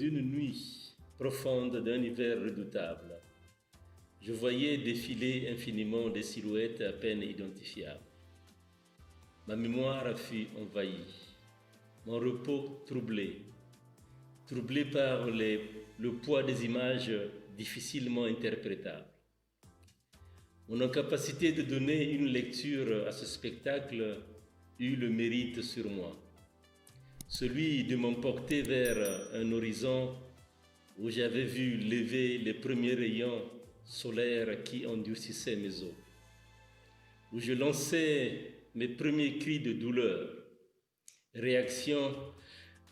d'une nuit profonde d'un hiver redoutable, je voyais défiler infiniment des silhouettes à peine identifiables. Ma mémoire fut envahie, mon repos troublé par le poids des images difficilement interprétables. Mon incapacité de donner une lecture à ce spectacle eut le mérite sur moi, celui de m'emporter vers un horizon où j'avais vu lever les premiers rayons solaires qui endurcissaient mes os, où je lançais mes premiers cris de douleur, réaction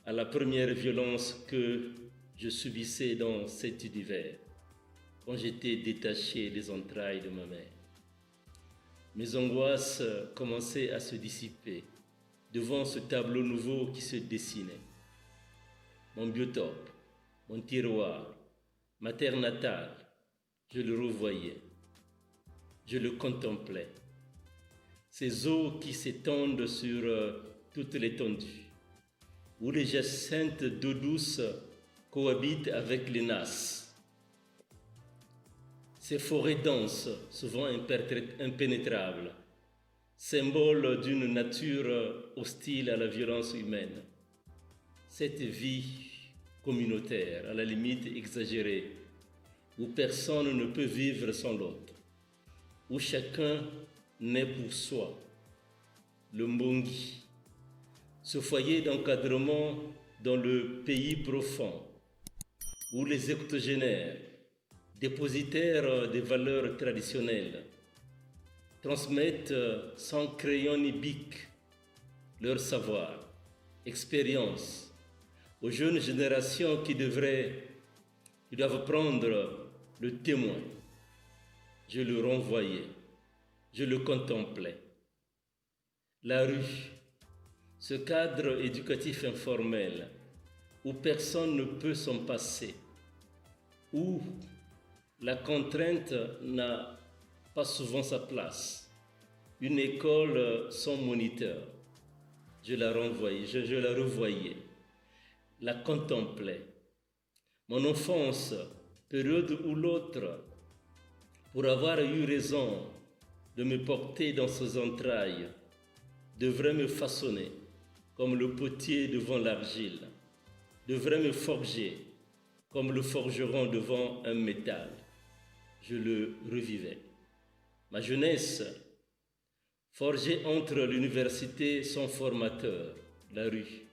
à la première violence que je subissais dans cet univers, quand j'étais détaché des entrailles de ma mère. Mes angoisses commençaient à se dissiper devant ce tableau nouveau qui se dessinait. Mon biotope, mon tiroir, ma terre natale, je le revoyais, je le contemplais. Ces eaux qui s'étendent sur toute l'étendue, où les jacinthes d'eau douce cohabitent avec les nasses. Ces forêts denses, souvent impénétrables, symbole d'une nature hostile à la violence humaine. Cette vie communautaire, à la limite exagérée, où personne ne peut vivre sans l'autre, où chacun naît pour soi, le Mbongi, ce foyer d'encadrement dans le pays profond, où les octogénaires, dépositaires des valeurs traditionnelles, transmettent sans crayon ni bic leur savoir, expérience aux jeunes générations qui doivent prendre le témoin. Je le renvoyais, je le contemplais. La rue, ce cadre éducatif informel où personne ne peut s'en passer, où la contrainte n'a pas souvent sa place, une école sans moniteur. Je la renvoyais, je la revoyais, la contemplais. Mon enfance, période où l'autre, pour avoir eu raison de me porter dans ses entrailles, devrait me façonner comme le potier devant l'argile, devrait me forger comme le forgeron devant un métal. Je le revivais. Ma jeunesse, forgée entre l'université, son formateur, la rue,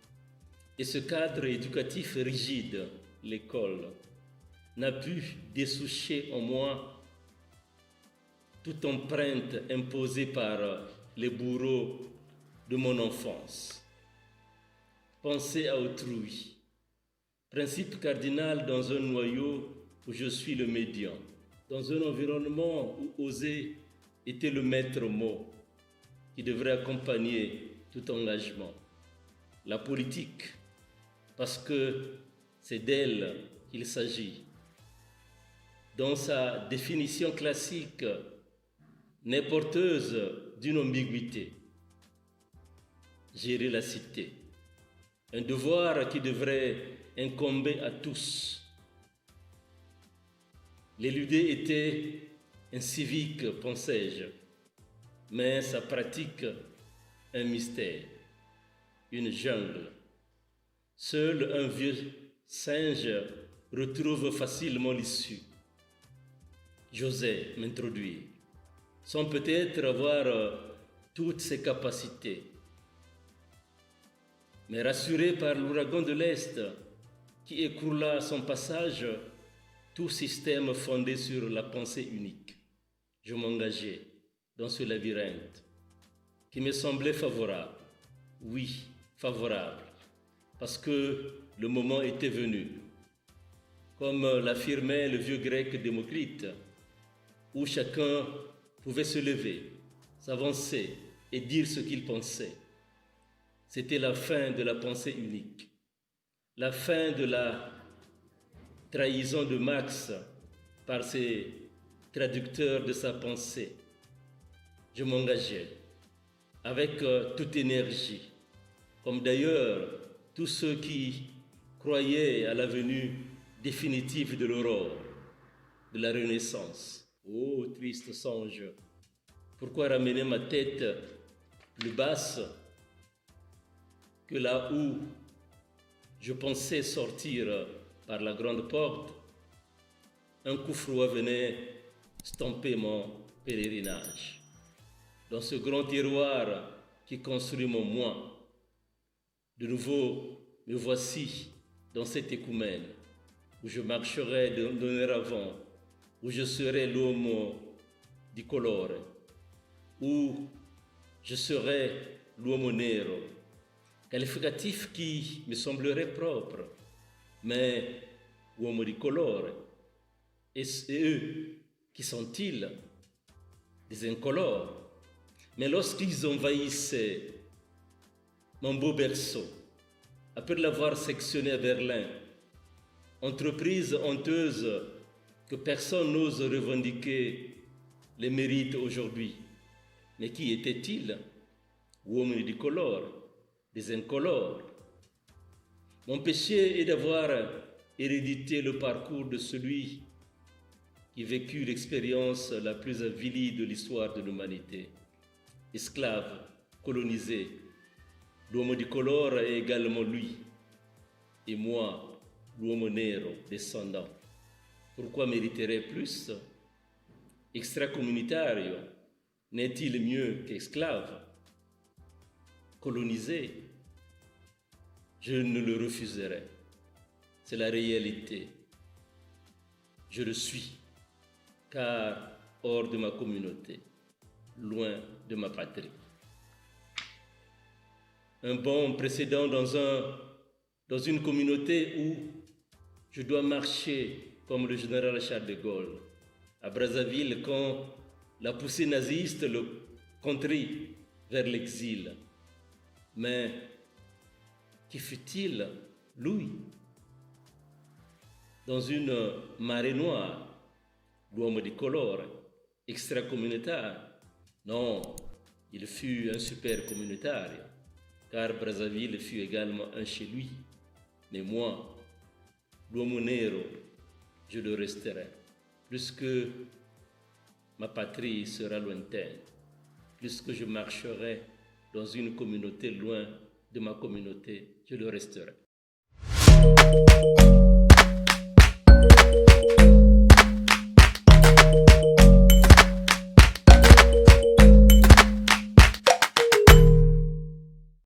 et ce cadre éducatif rigide, l'école, n'a pu dessoucher en moi toute empreinte imposée par les bourreaux de mon enfance. Penser à autrui, principe cardinal dans un noyau où je suis le médian, dans un environnement où oser était le maître mot qui devrait accompagner tout engagement. La politique, parce que c'est d'elle qu'il s'agit. Dans sa définition classique, n'est porteuse d'une ambiguïté. Gérer la cité, un devoir qui devrait incomber à tous. L'éluder était un civique, pensais-je, mais sa pratique, un mystère, une jungle. Seul un vieux singe retrouve facilement l'issue. J'osais m'introduire, sans peut-être avoir toutes ses capacités. Mais rassuré par l'ouragan de l'Est qui écroula à son passage tout système fondé sur la pensée unique, je m'engageais dans ce labyrinthe qui me semblait favorable. Oui, favorable, parce que le moment était venu. Comme l'affirmait le vieux grec Démocrite, où chacun pouvait se lever, s'avancer et dire ce qu'il pensait. C'était la fin de la pensée unique, la fin de la trahison de Marx par ses traducteurs de sa pensée. Je m'engageais avec toute énergie, comme d'ailleurs tous ceux qui croyait à la venue définitive de l'aurore, de la Renaissance. Oh, triste songe! Pourquoi ramener ma tête plus basse que là où je pensais sortir par la grande porte? Un coup froid venait stamper mon pèlerinage. Dans ce grand tiroir qui construit mon moi, de nouveau me voici dans cette écoumène où je marcherai d'un avant, où je serai l'uomo di colore, où je serai l'uomo nero, qualificatif qui me semblerait propre, mais uomo di colore. Et eux, qui sont-ils? Des incolores. Mais lorsqu'ils envahissaient mon beau berceau, après l'avoir sectionné à Berlin, entreprise honteuse que personne n'ose revendiquer les mérites aujourd'hui. Mais qui étaient-ils? Uomini di colore, des incolores. Mon péché est d'avoir hérédité le parcours de celui qui vécut l'expérience la plus avilie de l'histoire de l'humanité. Esclave, colonisé, l'uomo di colore est également lui, et moi, l'uomo nero, descendant. Pourquoi mériterait plus? Extracommunitario, n'est-il mieux qu'esclave? Colonisé, je ne le refuserai. C'est la réalité. Je le suis, car hors de ma communauté, loin de ma patrie. Un bon précédent dans une communauté où je dois marcher comme le général Charles de Gaulle à Brazzaville quand la poussée naziste le contrait vers l'exil. Mais qui fut-il, lui? Dans une marée noire, l'uomo di colore, extracommunautaire? Non, il fut un super communautaire, car Brazzaville fut également un chez lui. Mais moi, l'uomo nero, je le resterai, puisque ma patrie sera lointaine, puisque je marcherai dans une communauté loin de ma communauté, je le resterai.